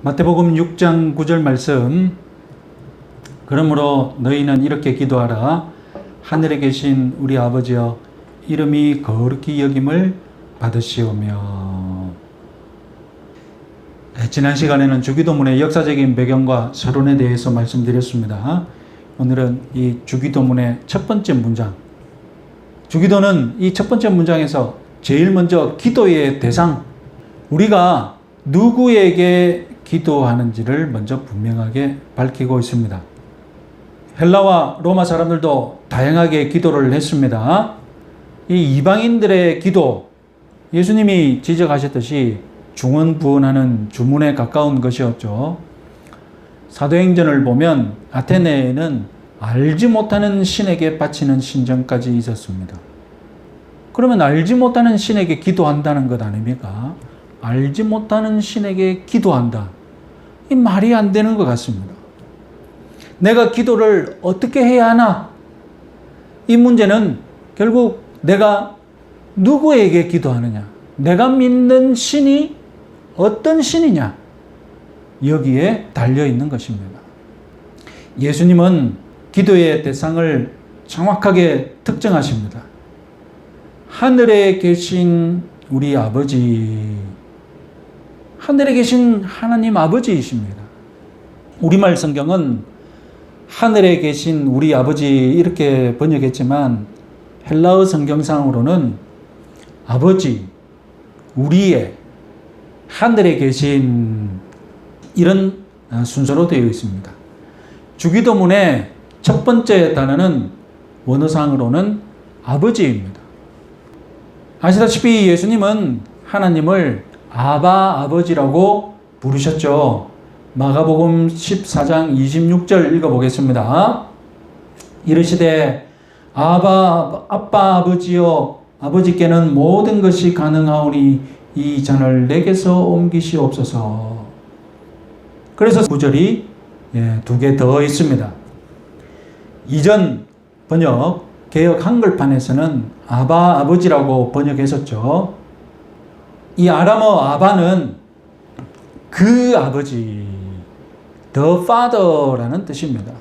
마태복음 6장 9절 말씀. 그러므로 너희는 이렇게 기도하라. 하늘에 계신 우리 아버지여, 이름이 거룩히 여김을 받으시오며. 지난 시간에는 주기도문의 역사적인 배경과 서론에 대해서 말씀드렸습니다. 오늘은 이 주기도문의 첫 번째 문장. 주기도는 이 첫 번째 문장에서 제일 먼저 기도의 대상, 우리가 누구에게 기도하는지를 먼저 분명하게 밝히고 있습니다. 헬라와 로마 사람들도 다양하게 기도를 했습니다. 이 이방인들의 기도, 예수님이 지적하셨듯이 중언부언하는 주문에 가까운 것이었죠. 사도행전을 보면 아테네에는 알지 못하는 신에게 바치는 신전까지 있었습니다. 그러면 알지 못하는 신에게 기도한다는 것 아닙니까? 알지 못하는 신에게 기도한다. 이 말이 안 되는 것 같습니다. 내가 기도를 어떻게 해야 하나? 이 문제는 결국 내가 누구에게 기도하느냐? 내가 믿는 신이 어떤 신이냐? 여기에 달려 있는 것입니다. 예수님은 기도의 대상을 정확하게 특정하십니다. 하늘에 계신 우리 아버지, 하늘에 계신 하나님 아버지이십니다. 우리말 성경은 하늘에 계신 우리 아버지 이렇게 번역했지만 헬라어 성경상으로는 아버지, 우리의, 하늘에 계신, 이런 순서로 되어 있습니다. 주기도문의 첫 번째 단어는 원어상으로는 아버지입니다. 아시다시피 예수님은 하나님을 아바 아버지라고 부르셨죠. 마가복음 14장 26절 읽어보겠습니다. 이르시되 아바 아버지여, 아버지께는 모든 것이 가능하오니 이 잔을 내게서 옮기시옵소서. 그래서 구절이 두 개 더 있습니다. 이전 번역 개역 한글판에서는 아바 아버지라고 번역했었죠. 이 아람어 아바는 그 아버지, the father라는 뜻입니다.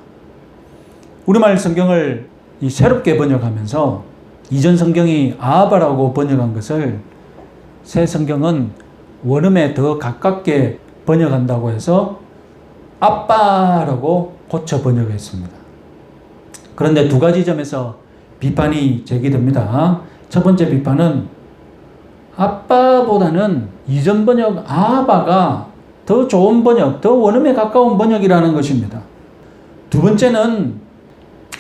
우리말 성경을 새롭게 번역하면서 이전 성경이 아바라고 번역한 것을 새 성경은 원음에 더 가깝게 번역한다고 해서 아빠라고 고쳐 번역했습니다. 그런데 두 가지 점에서 비판이 제기됩니다. 첫 번째 비판은 아빠보다는 이전 번역 아바가 더 좋은 번역, 더 원음에 가까운 번역이라는 것입니다. 두 번째는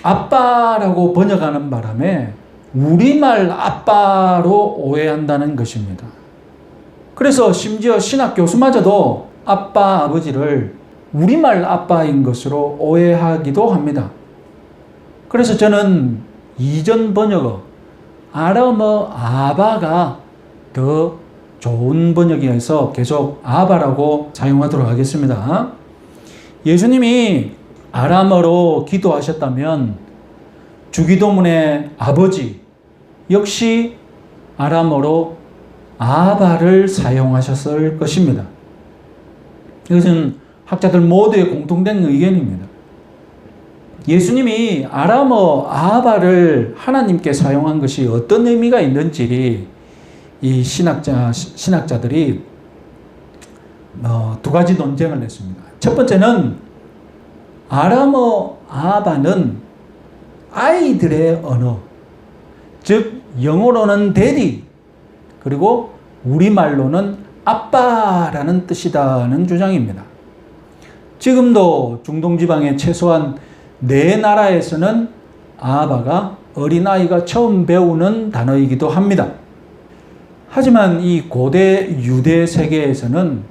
아빠라고 번역하는 바람에 우리말 아빠로 오해한다는 것입니다. 그래서 심지어 신학 교수마저도 아빠, 아버지를 우리말 아빠인 것으로 오해하기도 합니다. 그래서 저는 이전 번역어 아람어 아바가 더 좋은 번역이어서 계속 아바라고 사용하도록 하겠습니다. 예수님이 아람어로 기도하셨다면 주기도문의 아버지 역시 아람어로 아바를 사용하셨을 것입니다. 이것은 학자들 모두의 공통된 의견입니다. 예수님이 아람어 아바를 하나님께 사용한 것이 어떤 의미가 있는지 이 신학자들이 두 가지 논쟁을 했습니다. 첫 번째는 아람어 아바는 아이들의 언어, 즉 영어로는 daddy, 그리고 우리말로는 아빠라는 뜻이다는 주장입니다. 지금도 중동 지방의 최소한 4나라에서는 아바가 어린아이가 처음 배우는 단어이기도 합니다. 하지만 이 고대 유대 세계에서는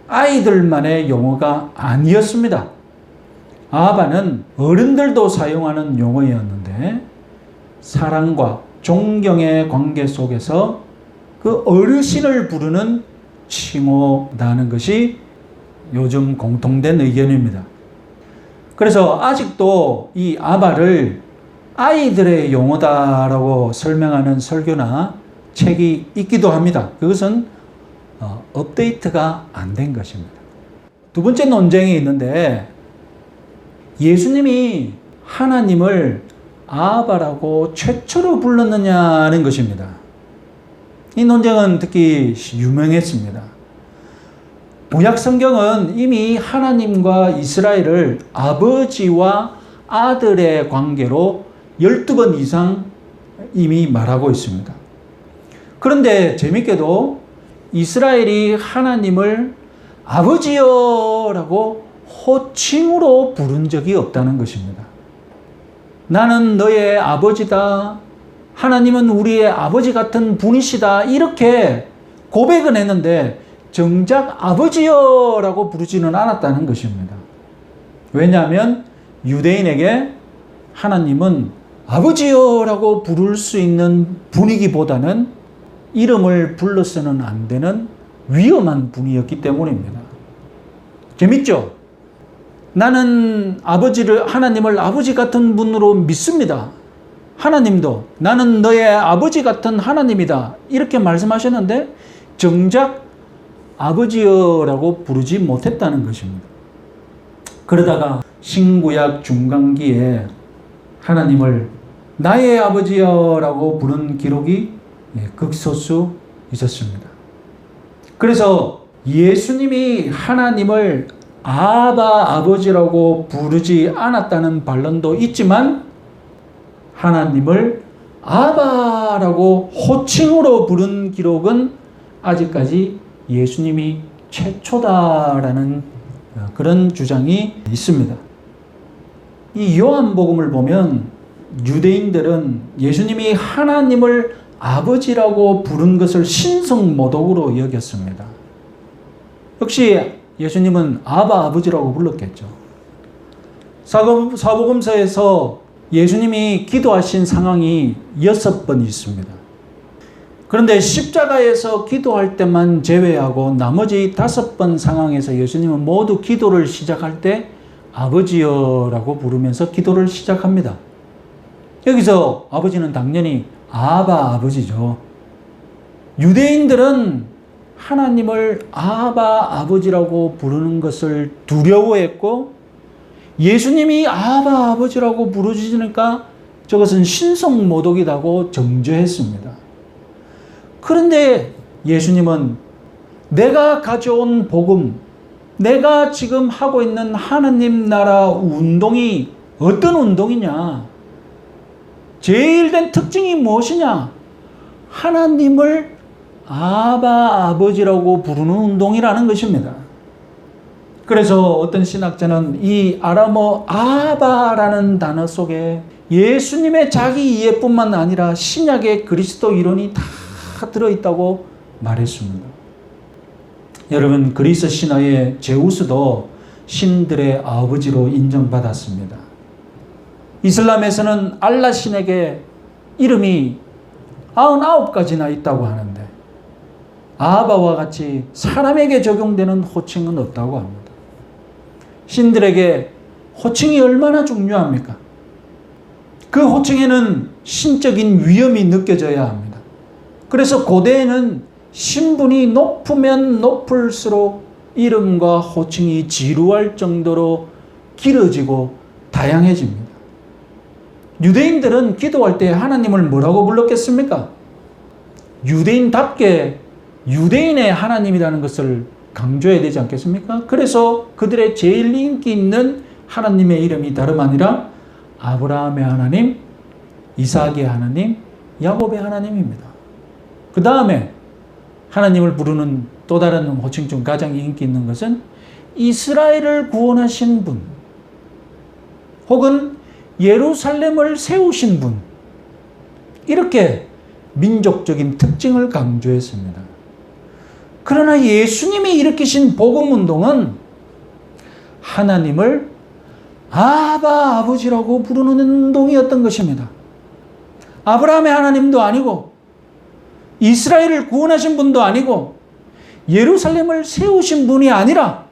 아이들만의 용어가 아니었습니다. 아바는 어른들도 사용하는 용어였는데 사랑과 존경의 관계 속에서 그 어르신을 부르는 칭호라는 것이 요즘 공통된 의견입니다. 그래서 아직도 이 아바를 아이들의 용어다라고 설명하는 설교나 책이 있기도 합니다. 그것은 업데이트가 안 된 것입니다. 두 번째 논쟁이 있는데 예수님이 하나님을 아바라고 최초로 불렀느냐는 것입니다. 이 논쟁은 특히 유명했습니다. 구약 성경은 이미 하나님과 이스라엘을 아버지와 아들의 관계로 12번 이상 이미 말하고 있습니다. 그런데 재밌게도 이스라엘이 하나님을 아버지여라고 호칭으로 부른 적이 없다는 것입니다. 나는 너의 아버지다. 하나님은 우리의 아버지 같은 분이시다. 이렇게 고백은 했는데 정작 아버지여라고 부르지는 않았다는 것입니다. 왜냐하면 유대인에게 하나님은 아버지여라고 부를 수 있는 분이기보다는 이름을 불러서는 안 되는 위험한 분이었기 때문입니다. 재밌죠? 나는 하나님을 아버지 같은 분으로 믿습니다. 하나님도 나는 너의 아버지 같은 하나님이다. 이렇게 말씀하셨는데 정작 아버지여라고 부르지 못했다는 것입니다. 그러다가 신구약 중간기에 하나님을 나의 아버지여라고 부른 기록이 극소수 있었습니다. 그래서 예수님이 하나님을 아버지라고 부르지 않았다는 반론도 있지만 하나님을 아바라고 호칭으로 부른 기록은 아직까지 예수님이 최초다라는 그런 주장이 있습니다. 이 요한복음을 보면 유대인들은 예수님이 하나님을 아버지라고 부른 것을 신성모독으로 여겼습니다. 역시 예수님은 아버지라고 불렀겠죠. 사복음서에서 예수님이 기도하신 상황이 6번 있습니다. 그런데 십자가에서 기도할 때만 제외하고 나머지 5번 상황에서 예수님은 모두 기도를 시작할 때 아버지여라고 부르면서 기도를 시작합니다. 여기서 아버지는 당연히 아버지죠. 유대인들은 하나님을 아버지라고 부르는 것을 두려워했고 예수님이 아버지라고 부르시니까 저것은 신성모독이라고 정죄했습니다. 그런데 예수님은 내가 가져온 복음, 내가 지금 하고 있는 하나님 나라 운동이 어떤 운동이냐? 제일 된 특징이 무엇이냐? 하나님을 아버지라고 부르는 운동이라는 것입니다. 그래서 어떤 신학자는 이 아람어 아바라는 단어 속에 예수님의 자기 이해뿐만 아니라 신약의 그리스도 이론이 다 들어있다고 말했습니다. 여러분, 그리스 신화의 제우스도 신들의 아버지로 인정받았습니다. 이슬람에서는 알라 신에게 이름이 99가지나 있다고 하는데 아바와 같이 사람에게 적용되는 호칭은 없다고 합니다. 신들에게 호칭이 얼마나 중요합니까? 그 호칭에는 신적인 위험이 느껴져야 합니다. 그래서 고대에는 신분이 높으면 높을수록 이름과 호칭이 지루할 정도로 길어지고 다양해집니다. 유대인들은 기도할 때 하나님을 뭐라고 불렀겠습니까? 유대인답게 유대인의 하나님이라는 것을 강조해야 되지 않겠습니까? 그래서 그들의 제일 인기 있는 하나님의 이름이 다름 아니라 아브라함의 하나님, 이삭의 하나님, 야곱의 하나님입니다. 그 다음에 하나님을 부르는 또 다른 호칭 중 가장 인기 있는 것은 이스라엘을 구원하신 분, 혹은 예루살렘을 세우신 분, 이렇게 민족적인 특징을 강조했습니다. 그러나 예수님이 일으키신 복음운동은 하나님을 아버지라고 부르는 운동이었던 것입니다. 아브라함의 하나님도 아니고 이스라엘을 구원하신 분도 아니고 예루살렘을 세우신 분이 아니라,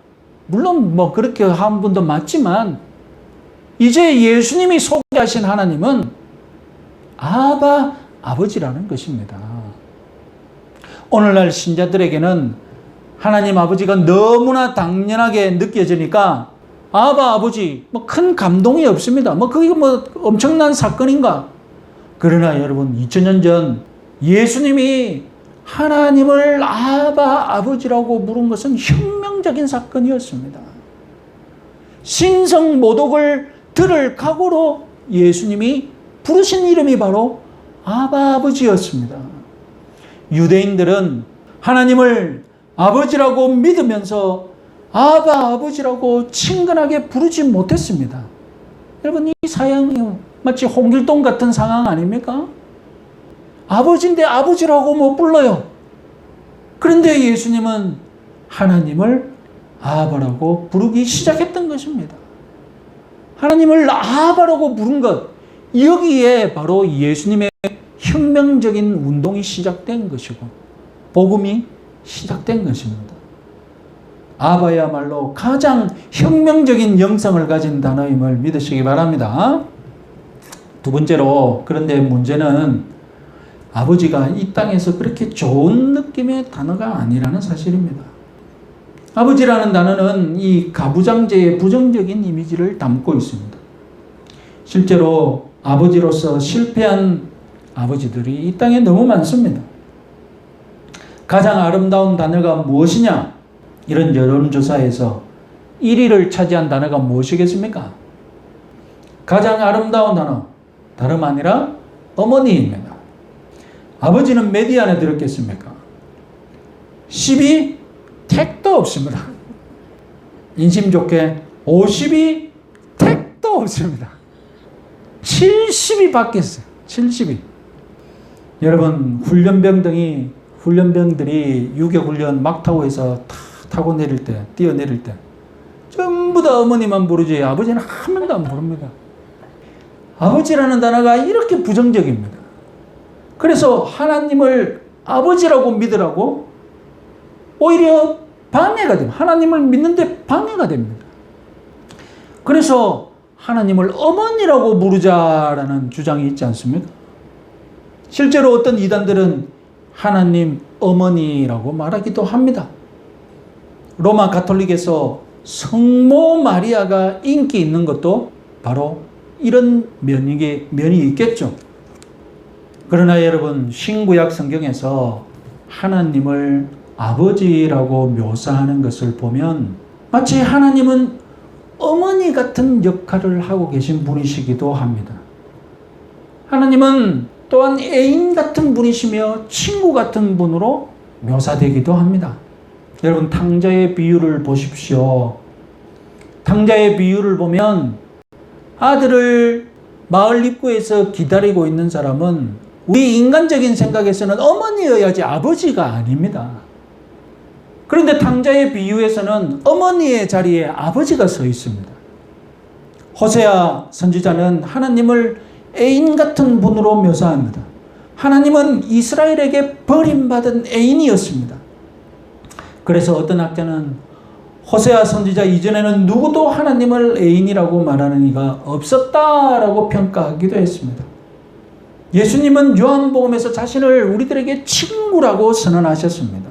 물론 그렇게 한 분도 맞지만 이제 예수님이 소개하신 하나님은 아버지라는 것입니다. 오늘날 신자들에게는 하나님 아버지가 너무나 당연하게 느껴지니까 아바 아버지 뭐 큰 감동이 없습니다. 뭐 그게 뭐 엄청난 사건인가? 그러나 여러분 2000년 전 예수님이 하나님을 아바 아버지라고 부른 것은 혁명적인 사건이었습니다. 신성 모독을 들을 각오로 예수님이 부르신 이름이 바로 아바 아버지였습니다. 유대인들은 하나님을 아버지라고 믿으면서 아바 아버지라고 친근하게 부르지 못했습니다. 여러분, 이 사양이 마치 홍길동 같은 상황 아닙니까? 아버지인데 아버지라고 못 불러요. 그런데 예수님은 하나님을 아바라고 부르기 시작했던 것입니다. 하나님을 아바라고 부른 것, 여기에 바로 예수님의 혁명적인 운동이 시작된 것이고 복음이 시작된 것입니다. 아바야말로 가장 혁명적인 영성을 가진 단어임을 믿으시기 바랍니다. 두 번째로, 그런데 문제는 아버지가 이 땅에서 그렇게 좋은 느낌의 단어가 아니라는 사실입니다. 아버지라는 단어는 이 가부장제의 부정적인 이미지를 담고 있습니다. 실제로 아버지로서 실패한 아버지들이 이 땅에 너무 많습니다. 가장 아름다운 단어가 무엇이냐? 이런 여론조사에서 1위를 차지한 단어가 무엇이겠습니까? 가장 아름다운 단어, 다름 아니라 어머니입니다. 아버지는 몇 위 안에 들었겠습니까? 10위 택도 없습니다. 인심 좋게 50위 택도 없습니다. 70위 바뀌었어요. 70위. 여러분, 훈련병들이 유격훈련 막타고에서 타고 내릴 때, 뛰어내릴 때 전부 다 어머니만 부르지 아버지는 한 명도 안 부릅니다. 아버지라는 단어가 이렇게 부정적입니다. 그래서 하나님을 아버지라고 믿으라고 오히려 방해가 됩니다. 하나님을 믿는데 방해가 됩니다. 그래서 하나님을 어머니라고 부르자라는 주장이 있지 않습니까? 실제로 어떤 이단들은 하나님 어머니라고 말하기도 합니다. 로마 가톨릭에서 성모 마리아가 인기 있는 것도 바로 이런 면이 있겠죠. 그러나 여러분, 신구약 성경에서 하나님을 아버지라고 묘사하는 것을 보면 마치 하나님은 어머니 같은 역할을 하고 계신 분이시기도 합니다. 하나님은 또한 애인 같은 분이시며 친구 같은 분으로 묘사되기도 합니다. 여러분, 탕자의 비유를 보십시오. 탕자의 비유를 보면 아들을 마을 입구에서 기다리고 있는 사람은 우리 인간적인 생각에서는 어머니여야지 아버지가 아닙니다. 그런데 탕자의 비유에서는 어머니의 자리에 아버지가 서 있습니다. 호세아 선지자는 하나님을 애인 같은 분으로 묘사합니다. 하나님은 이스라엘에게 버림받은 애인이었습니다. 그래서 어떤 학자는 호세아 선지자 이전에는 누구도 하나님을 애인이라고 말하는 이가 없었다라고 평가하기도 했습니다. 예수님은 요한복음에서 자신을 우리들에게 친구라고 선언하셨습니다.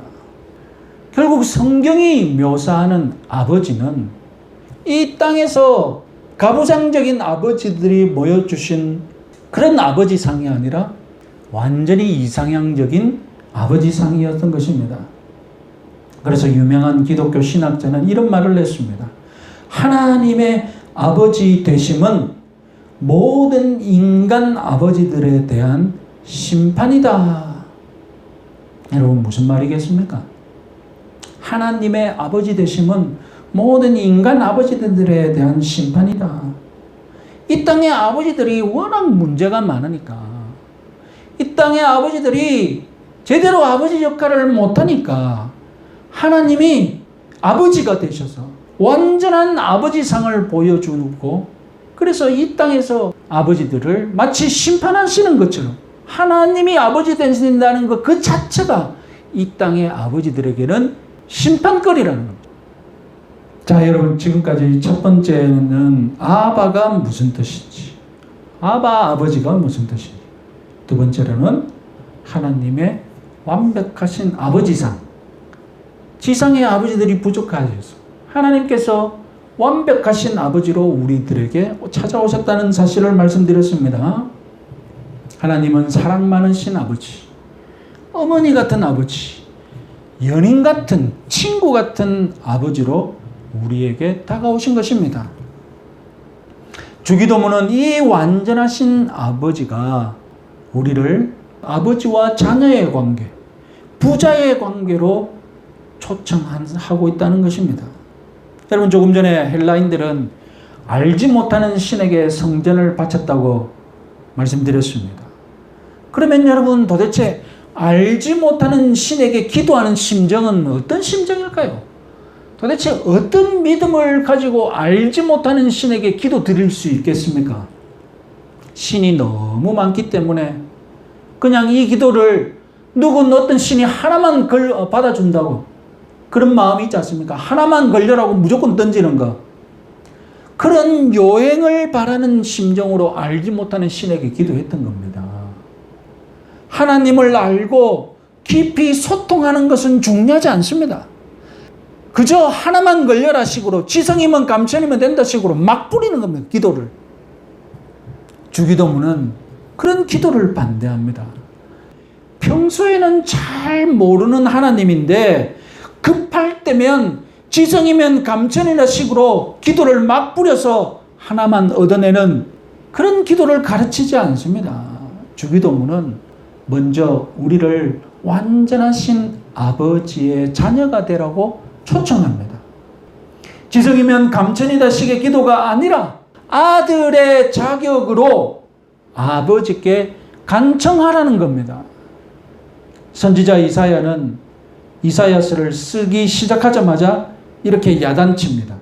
결국 성경이 묘사하는 아버지는 이 땅에서 가부장적인 아버지들이 모여주신 그런 아버지상이 아니라 완전히 이상향적인 아버지상이었던 것입니다. 그래서 유명한 기독교 신학자는 이런 말을 했습니다. 하나님의 아버지 되심은 모든 인간 아버지들에 대한 심판이다. 여러분, 무슨 말이겠습니까? 하나님의 아버지 되심은 모든 인간 아버지들에 대한 심판이다. 이 땅의 아버지들이 워낙 문제가 많으니까, 이 땅의 아버지들이 제대로 아버지 역할을 못하니까 하나님이 아버지가 되셔서 완전한 아버지상을 보여주고, 그래서 이 땅에서 아버지들을 마치 심판하시는 것처럼 하나님이 아버지 되신다는 것 그 자체가 이 땅의 아버지들에게는 심판거리라는 겁니다. 자, 여러분, 지금까지 첫 번째는 아바가 무슨 뜻인지, 아바 아버지가 무슨 뜻인지, 두 번째로는 하나님의 완벽하신 아버지상, 지상의 아버지들이 부족하셔서 하나님께서 완벽하신 아버지로 우리들에게 찾아오셨다는 사실을 말씀드렸습니다. 하나님은 사랑 많으신 아버지, 어머니 같은 아버지, 연인 같은, 친구 같은 아버지로 우리에게 다가오신 것입니다. 주기도문은 이 완전하신 아버지가 우리를 아버지와 자녀의 관계, 부자의 관계로 초청하고 있다는 것입니다. 여러분, 조금 전에 헬라인들은 알지 못하는 신에게 성전을 바쳤다고 말씀드렸습니다. 그러면 여러분, 도대체 알지 못하는 신에게 기도하는 심정은 어떤 심정일까요? 도대체 어떤 믿음을 가지고 알지 못하는 신에게 기도 드릴 수 있겠습니까? 신이 너무 많기 때문에 그냥 이 기도를 어떤 신이 하나만 받아준다고 그런 마음이 있지 않습니까? 하나만 걸려라고 무조건 던지는 거. 그런 요행을 바라는 심정으로 알지 못하는 신에게 기도했던 겁니다. 하나님을 알고 깊이 소통하는 것은 중요하지 않습니다. 그저 하나만 걸려라 식으로, 지성이면 감천이면 된다 식으로 막 뿌리는 겁니다. 기도를. 주기도문은 그런 기도를 반대합니다. 평소에는 잘 모르는 하나님인데 급할 때면 지성이면 감천이나 식으로 기도를 막 뿌려서 하나만 얻어내는 그런 기도를 가르치지 않습니다. 주기도문은 먼저 우리를 완전하신 아버지의 자녀가 되라고 초청합니다. 지성이면 감천이다 식의 기도가 아니라 아들의 자격으로 아버지께 간청하라는 겁니다. 선지자 이사야는 이사야서를 쓰기 시작하자마자 이렇게 야단칩니다.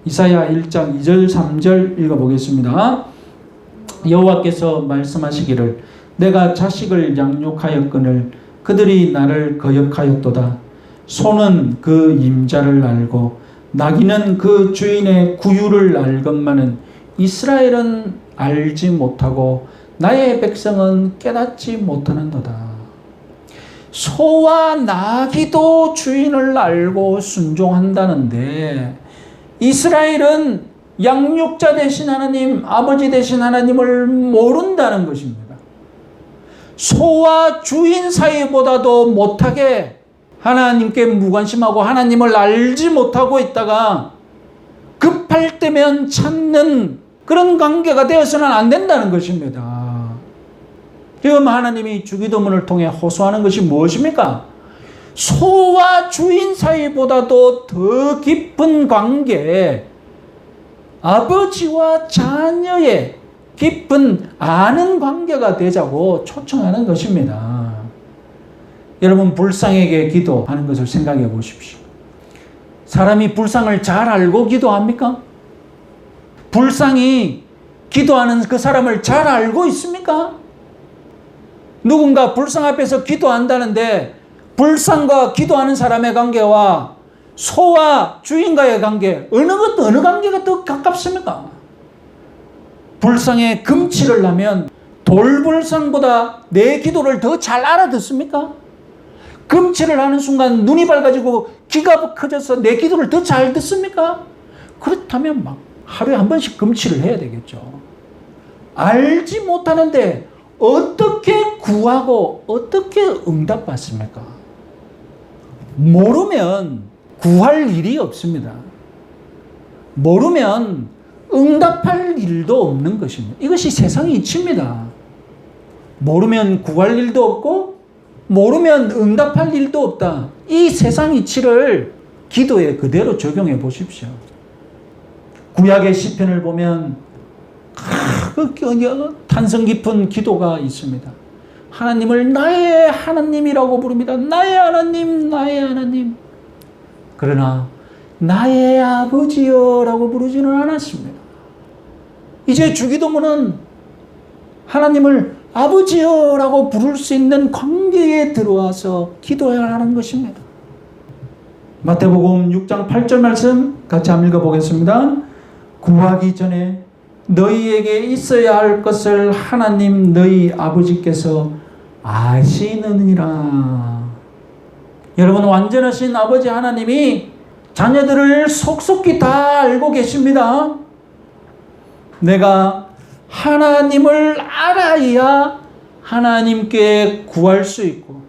이사야 1장 2절 3절 읽어보겠습니다. 여호와께서 말씀하시기를 내가 자식을 양육하였거늘 그들이 나를 거역하였도다. 소는 그 임자를 알고 나귀는 그 주인의 구유를 알건만은 이스라엘은 알지 못하고 나의 백성은 깨닫지 못하는도다. 소와 나귀도 주인을 알고 순종한다는데 이스라엘은 양육자 되신 하나님, 아버지 되신 하나님을 모른다는 것입니다. 소와 주인 사이보다도 못하게 하나님께 무관심하고 하나님을 알지 못하고 있다가 급할 때면 찾는 그런 관계가 되어서는 안 된다는 것입니다. 지금 하나님이 주기도문을 통해 호소하는 것이 무엇입니까? 소와 주인 사이보다도 더 깊은 관계, 아버지와 자녀의 깊은 아는 관계가 되자고 초청하는 것입니다. 여러분, 불상에게 기도하는 것을 생각해 보십시오. 사람이 불상을 잘 알고 기도합니까? 불상이 기도하는 그 사람을 잘 알고 있습니까? 누군가 불상 앞에서 기도한다는데 불상과 기도하는 사람의 관계와 소와 주인과의 관계, 어느 관계가 더 가깝습니까? 불상에 금치를 하면 돌불상보다 내 기도를 더 잘 알아듣습니까? 금치를 하는 순간 눈이 밝아지고 귀가 커져서 내 기도를 더 잘 듣습니까? 그렇다면 막 하루에 한 번씩 금치를 해야 되겠죠. 알지 못하는데 어떻게 구하고 어떻게 응답받습니까? 모르면 구할 일이 없습니다. 모르면 응답할 일도 없는 것입니다. 이것이 세상의 이치입니다. 모르면 구할 일도 없고 모르면 응답할 일도 없다. 이 세상 이치를 기도에 그대로 적용해 보십시오. 구약의 시편을 보면 탄성 깊은 기도가 있습니다. 하나님을 나의 하나님이라고 부릅니다. 나의 하나님, 나의 하나님. 그러나 나의 아버지여라고 부르지는 않았습니다. 이제 주기도문은 하나님을 아버지여라고 부를 수 있는 관계에 들어와서 기도해야 하는 것입니다. 마태복음 6장 8절 말씀 같이 한번 읽어보겠습니다. 구하기 전에 너희에게 있어야 할 것을 하나님 너희 아버지께서 아시느니라. 여러분, 완전하신 아버지 하나님이 자녀들을 속속히 다 알고 계십니다. 내가 하나님을 알아야 하나님께 구할 수 있고,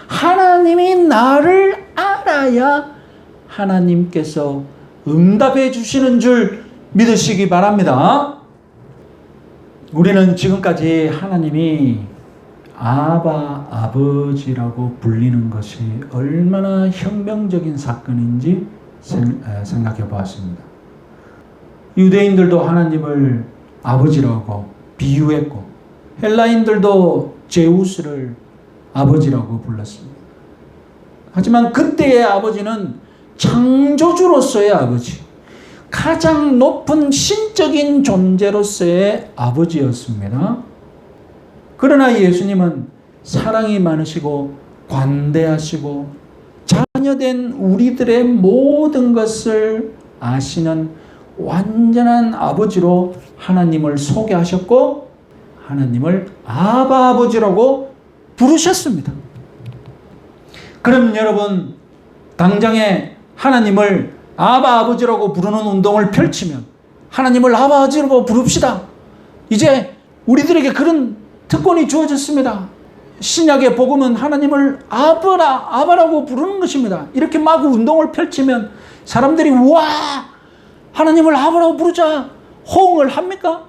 하나님이 나를 알아야 하나님께서 응답해 주시는 줄 믿으시기 바랍니다. 우리는 지금까지 하나님이 아바, 아버지라고 불리는 것이 얼마나 혁명적인 사건인지 생각해 보았습니다. 유대인들도 하나님을 아버지라고 비유했고, 헬라인들도 제우스를 아버지라고 불렀습니다. 하지만 그때의 아버지는 창조주로서의 아버지, 가장 높은 신적인 존재로서의 아버지였습니다. 그러나 예수님은 사랑이 많으시고 관대하시고 자녀된 우리들의 모든 것을 아시는 완전한 아버지로 하나님을 소개하셨고, 하나님을 아바 아버지라고 부르셨습니다. 그럼 여러분, 당장에 하나님을 아바 아버지라고 부르는 운동을 펼치면, 하나님을 아바 아버지라고 부릅시다. 이제 우리들에게 그런 특권이 주어졌습니다. 신약의 복음은 하나님을 아바라고 부르는 것입니다. 이렇게 막 운동을 펼치면 사람들이 와, 하나님을 아바라고 부르자 호응을 합니까?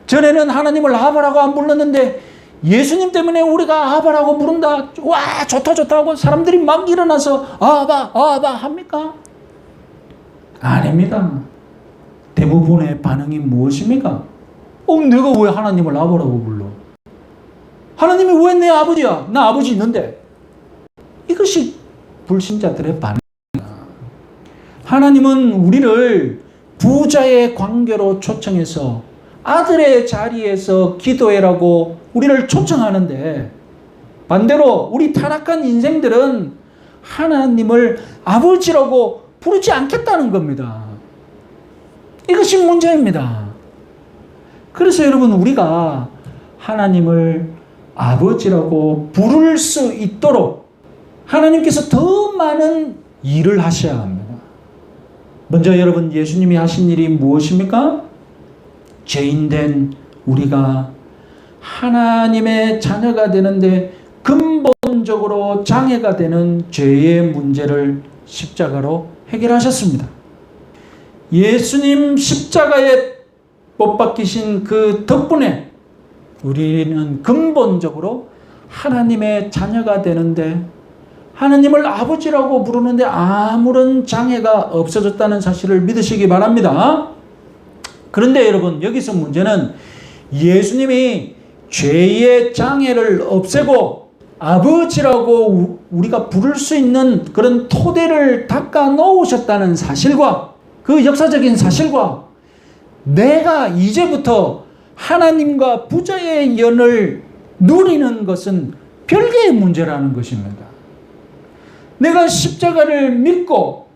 전에는 하나님을 아바라고 안 불렀는데 예수님 때문에 우리가 아바라고 부른다, 와 좋다 하고 사람들이 막 일어나서 아바 합니까? 아닙니다. 대부분의 반응이 무엇입니까? 내가 왜 하나님을 아버라고 불러? 하나님이 왜 내 아버지야? 나 아버지 있는데. 이것이 불신자들의 반응입니다. 하나님은 우리를 부자의 관계로 초청해서 아들의 자리에서 기도해라고 우리를 초청하는데, 반대로 우리 타락한 인생들은 하나님을 아버지라고 부르지 않겠다는 겁니다. 이것이 문제입니다. 그래서 여러분, 우리가 하나님을 아버지라고 부를 수 있도록 하나님께서 더 많은 일을 하셔야 합니다. 먼저 여러분, 예수님이 하신 일이 무엇입니까? 죄인된 우리가 하나님의 자녀가 되는데 근본적으로 장애가 되는 죄의 문제를 십자가로 해결하셨습니다. 예수님 십자가에 못 박히신 그 덕분에 우리는 근본적으로 하나님의 자녀가 되는데, 하나님을 아버지라고 부르는데 아무런 장애가 없어졌다는 사실을 믿으시기 바랍니다. 그런데 여러분, 여기서 문제는 예수님이 죄의 장애를 없애고 아버지라고 우리가 부를 수 있는 그런 토대를 닦아 놓으셨다는 사실과, 그 역사적인 사실과, 내가 이제부터 하나님과 부자의 연을 누리는 것은 별개의 문제라는 것입니다. 내가 십자가를 믿고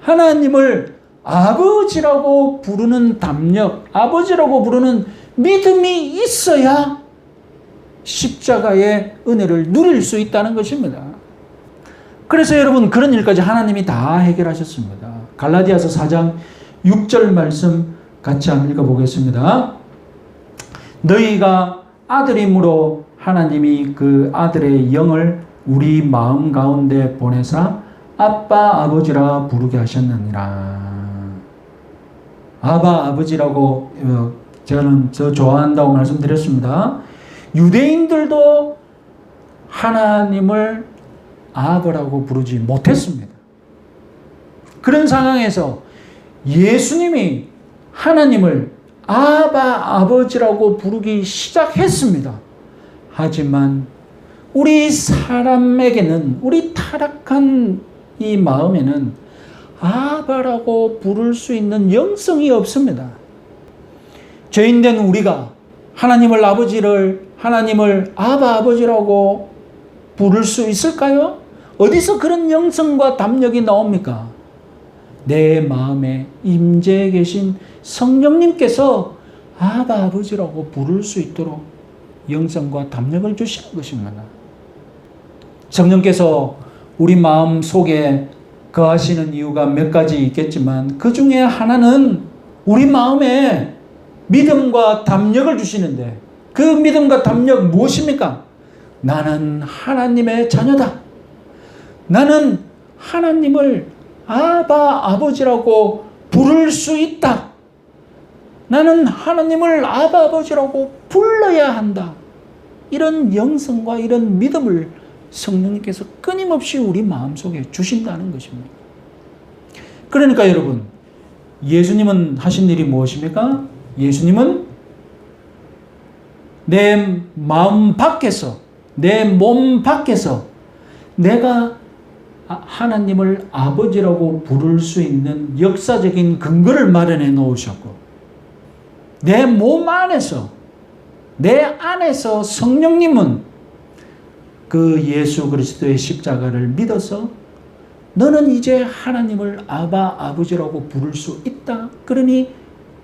하나님을 아버지라고 부르는 담력, 아버지라고 부르는 믿음이 있어야 십자가의 은혜를 누릴 수 있다는 것입니다. 그래서 여러분, 그런 일까지 하나님이 다 해결하셨습니다. 갈라디아서 4장 6절 말씀 같이 한번 읽어보겠습니다. 너희가 아들이므로 하나님이 그 아들의 영을 우리 마음 가운데 보내사 아빠 아버지라 부르게 하셨느니라. 아바 아버지라고 저는 저 좋아한다고 말씀드렸습니다. 유대인들도 하나님을 아버라고 부르지 못했습니다. 그런 상황에서 예수님이 하나님을 아바 아버지라고 부르기 시작했습니다. 하지만 우리 사람에게는, 우리 타락한 이 마음에는 아바라고 부를 수 있는 영성이 없습니다. 죄인된 우리가 하나님을 아바 아버지라고 부를 수 있을까요? 어디서 그런 영성과 담력이 나옵니까? 내 마음에 임재해 계신 성령님께서 아바 아버지라고 부를 수 있도록 영성과 담력을 주시는 것입니다. 성령께서 우리 마음 속에 거하시는 이유가 몇 가지 있겠지만 그 중에 하나는 우리 마음에 믿음과 담력을 주시는데 그 믿음과 담력 무엇입니까? 나는 하나님의 자녀다. 나는 하나님을 아바 아버지라고 부를 수 있다. 나는 하나님을 아바 아버지라고 불러야 한다. 이런 영성과 이런 믿음을 성령님께서 끊임없이 우리 마음속에 주신다는 것입니다. 그러니까 여러분, 예수님은 하신 일이 무엇입니까? 예수님은 내 마음 밖에서, 내 몸 밖에서 내가 하나님을 아버지라고 부를 수 있는 역사적인 근거를 마련해 놓으셨고, 내 몸 안에서, 내 안에서 성령님은 그 예수 그리스도의 십자가를 믿어서 너는 이제 하나님을 아바 아버지라고 부를 수 있다. 그러니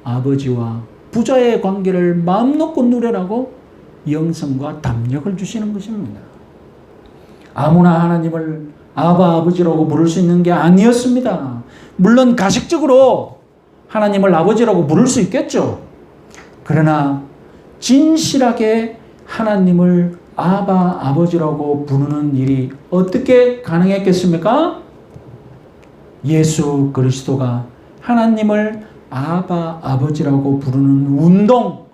아버지와 부자의 관계를 마음 놓고 누려라고 영성과 담력을 주시는 것입니다. 아무나 하나님을 아바 아버지라고 부를 수 있는 게 아니었습니다. 물론 가식적으로 하나님을 아버지라고 부를 수 있겠죠. 그러나 진실하게 하나님을 아바 아버지라고 부르는 일이 어떻게 가능했겠습니까? 예수 그리스도가 하나님을 아바 아버지라고 부르는 운동,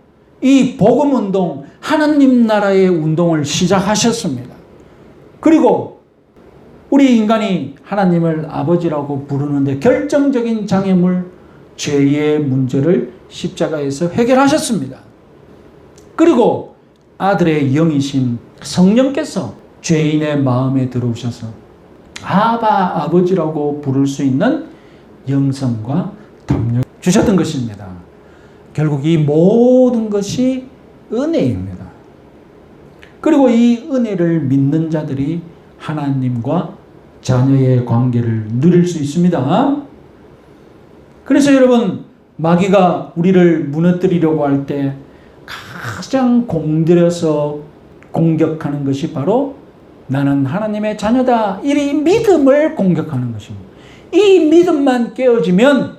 이 복음 운동, 하나님 나라의 운동을 시작하셨습니다. 그리고 우리 인간이 하나님을 아버지라고 부르는데 결정적인 장애물, 죄의 문제를 십자가에서 해결하셨습니다. 그리고 아들의 영이신 성령께서 죄인의 마음에 들어오셔서 아바 아버지라고 부를 수 있는 영성과 담력 주셨던 것입니다. 결국 이 모든 것이 은혜입니다. 그리고 이 은혜를 믿는 자들이 하나님과 자녀의 관계를 누릴 수 있습니다. 그래서 여러분, 마귀가 우리를 무너뜨리려고 할 때 가장 공들여서 공격하는 것이 바로 나는 하나님의 자녀다. 이 믿음을 공격하는 것입니다. 이 믿음만 깨어지면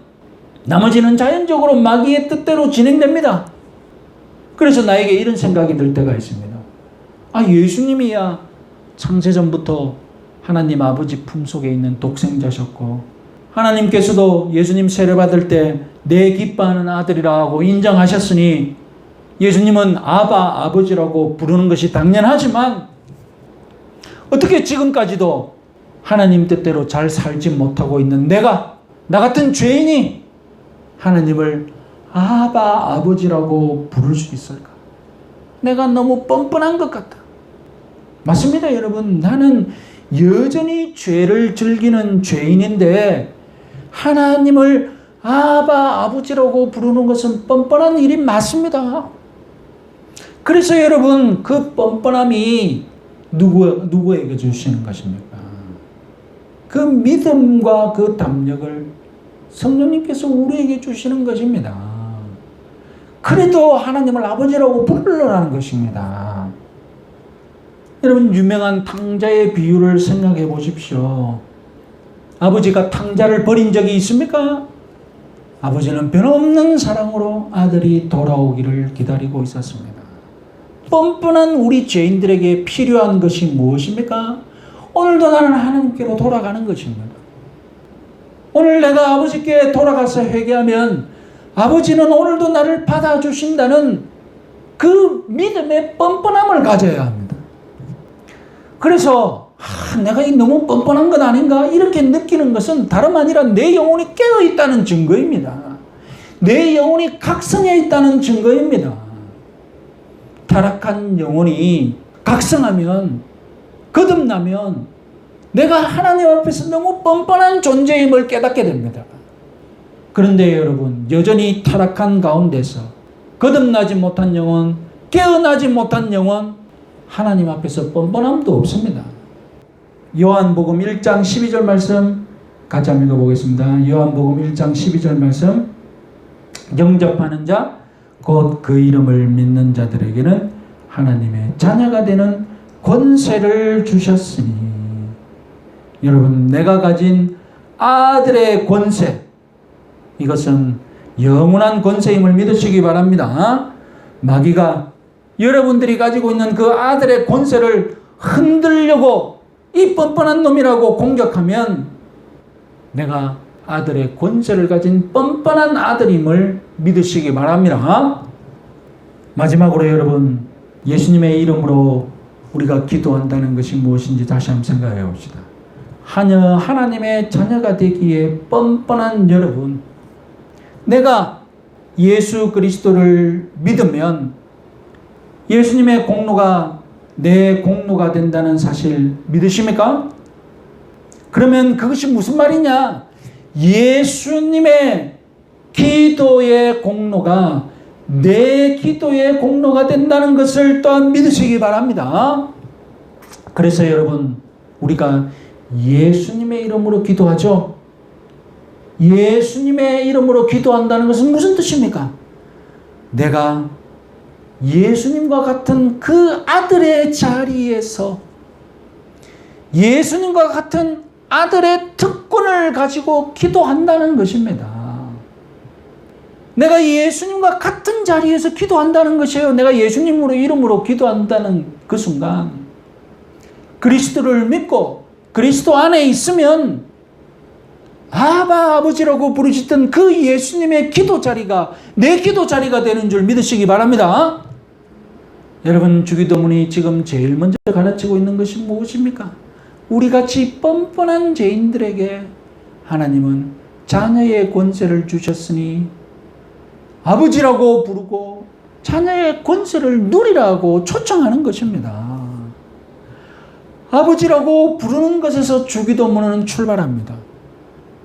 나머지는 자연적으로 마귀의 뜻대로 진행됩니다. 그래서 나에게 이런 생각이 들 때가 있습니다. 예수님이야 창세전부터 하나님 아버지 품속에 있는 독생자셨고 하나님께서도 예수님 세례받을 때 내 기뻐하는 아들이라고 인정하셨으니 예수님은 아바 아버지라고 부르는 것이 당연하지만 어떻게 지금까지도 하나님 뜻대로 잘 살지 못하고 있는 나 같은 죄인이 하나님을 아바 아버지라고 부를 수 있을까? 내가 너무 뻔뻔한 것 같다. 맞습니다, 여러분. 나는 여전히 죄를 즐기는 죄인인데 하나님을 아바 아버지라고 부르는 것은 뻔뻔한 일이 맞습니다. 그래서 여러분, 그 뻔뻔함이 누구에게 주시는 것입니까? 그 믿음과 그 담력을 성령님께서 우리에게 주시는 것입니다. 그래도 하나님을 아버지라고 부르라는 것입니다. 여러분, 유명한 탕자의 비유를 생각해 보십시오. 아버지가 탕자를 버린 적이 있습니까? 아버지는 변함없는 사랑으로 아들이 돌아오기를 기다리고 있었습니다. 뻔뻔한 우리 죄인들에게 필요한 것이 무엇입니까? 오늘도 나는 하나님께로 돌아가는 것입니다. 오늘 내가 아버지께 돌아가서 회개하면 아버지는 오늘도 나를 받아주신다는 그 믿음의 뻔뻔함을 가져야 합니다. 그래서 내가 너무 뻔뻔한 건 아닌가 이렇게 느끼는 것은 다름 아니라 내 영혼이 깨어있다는 증거입니다. 내 영혼이 각성해 있다는 증거입니다. 타락한 영혼이 각성하면, 거듭나면 내가 하나님 앞에서 너무 뻔뻔한 존재임을 깨닫게 됩니다. 그런데 여러분, 여전히 타락한 가운데서 거듭나지 못한 영혼, 깨어나지 못한 영혼, 하나님 앞에서 뻔뻔함도 없습니다. 요한복음 1장 12절 말씀 같이 한번 읽어보겠습니다. 요한복음 1장 12절 말씀. 영접하는 자, 곧 그 이름을 믿는 자들에게는 하나님의 자녀가 되는 권세를 주셨으니. 여러분, 내가 가진 아들의 권세, 이것은 영원한 권세임을 믿으시기 바랍니다. 마귀가 여러분들이 가지고 있는 그 아들의 권세를 흔들려고 이 뻔뻔한 놈이라고 공격하면 내가 아들의 권세를 가진 뻔뻔한 아들임을 믿으시기 바랍니다. 마지막으로 여러분, 예수님의 이름으로 우리가 기도한다는 것이 무엇인지 다시 한번 생각해 봅시다. 하나님의 자녀가 되기에 뻔뻔한 여러분, 내가 예수 그리스도를 믿으면 예수님의 공로가 내 공로가 된다는 사실 믿으십니까? 그러면 그것이 무슨 말이냐? 예수님의 기도의 공로가 내 기도의 공로가 된다는 것을 또한 믿으시기 바랍니다. 그래서 여러분, 우리가 예수님의 이름으로 기도하죠. 예수님의 이름으로 기도한다는 것은 무슨 뜻입니까? 내가 예수님과 같은 그 아들의 자리에서 예수님과 같은 아들의 특권을 가지고 기도한다는 것입니다. 내가 예수님과 같은 자리에서 기도한다는 것이에요. 내가 예수님으로 이름으로 기도한다는 그 순간 그리스도를 믿고 그리스도 안에 있으면 아바 아버지라고 부르시던 그 예수님의 기도 자리가 내 기도 자리가 되는 줄 믿으시기 바랍니다. 여러분, 주기도문이 지금 제일 먼저 가르치고 있는 것이 무엇입니까? 우리같이 뻔뻔한 죄인들에게 하나님은 자녀의 권세를 주셨으니 아버지라고 부르고 자녀의 권세를 누리라고 초청하는 것입니다. 아버지라고 부르는 것에서 주기도문은 출발합니다.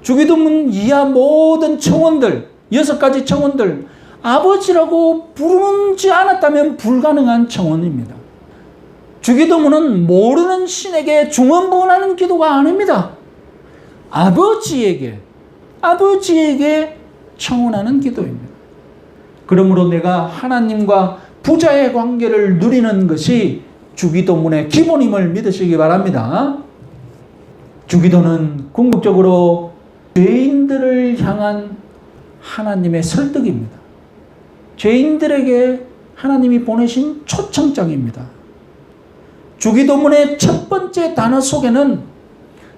주기도문 이하 모든 청원들, 6가지 청원들, 아버지라고 부르지 않았다면 불가능한 청원입니다. 주기도문은 모르는 신에게 중언부언하는 기도가 아닙니다. 아버지에게 청원하는 기도입니다. 그러므로 내가 하나님과 부자의 관계를 누리는 것이 주기도문의 기본임을 믿으시기 바랍니다. 주기도는 궁극적으로 죄인들을 향한 하나님의 설득입니다. 죄인들에게 하나님이 보내신 초청장입니다. 주기도문의 첫 번째 단어 속에는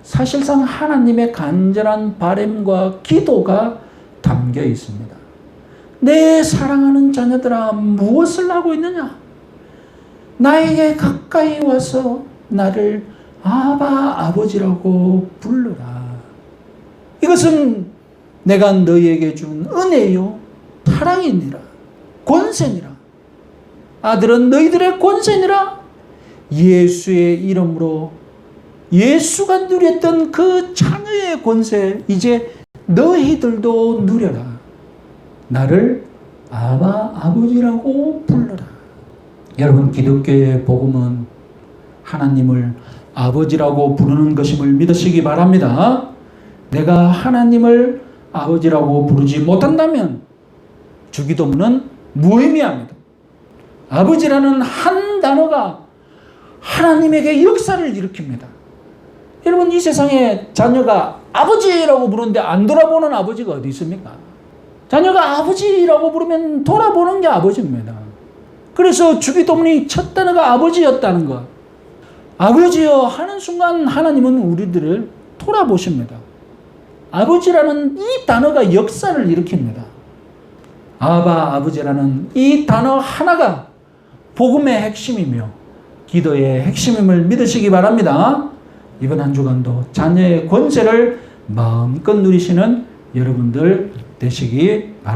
사실상 하나님의 간절한 바람과 기도가 담겨 있습니다. 내 사랑하는 자녀들아, 무엇을 하고 있느냐? 나에게 가까이 와서 나를 아바 아버지라고 불러라. 이것은 내가 너희에게 준 은혜요 사랑이니라, 권세니라. 아들은 너희들의 권세니라. 예수의 이름으로 예수가 누렸던 그 자녀의 권세, 이제 너희들도 누려라. 나를 아바 아버지라고 불러라. 여러분, 기독교의 복음은 하나님을 아버지라고 부르는 것임을 믿으시기 바랍니다. 내가 하나님을 아버지라고 부르지 못한다면 주기도문은 무의미합니다. 아버지라는 한 단어가 하나님에게 역사를 일으킵니다. 여러분, 이 세상에 자녀가 아버지라고 부르는데 안 돌아보는 아버지가 어디 있습니까? 자녀가 아버지라고 부르면 돌아보는 게 아버지입니다. 그래서 주기도문이 첫 단어가 아버지였다는 것. 아버지여 하는 순간 하나님은 우리들을 돌아보십니다. 아버지라는 이 단어가 역사를 일으킵니다. 아바 아버지라는 이 단어 하나가 복음의 핵심이며 기도의 핵심임을 믿으시기 바랍니다. 이번 한 주간도 자녀의 권세를 마음껏 누리시는 여러분들 되시기 바랍니다.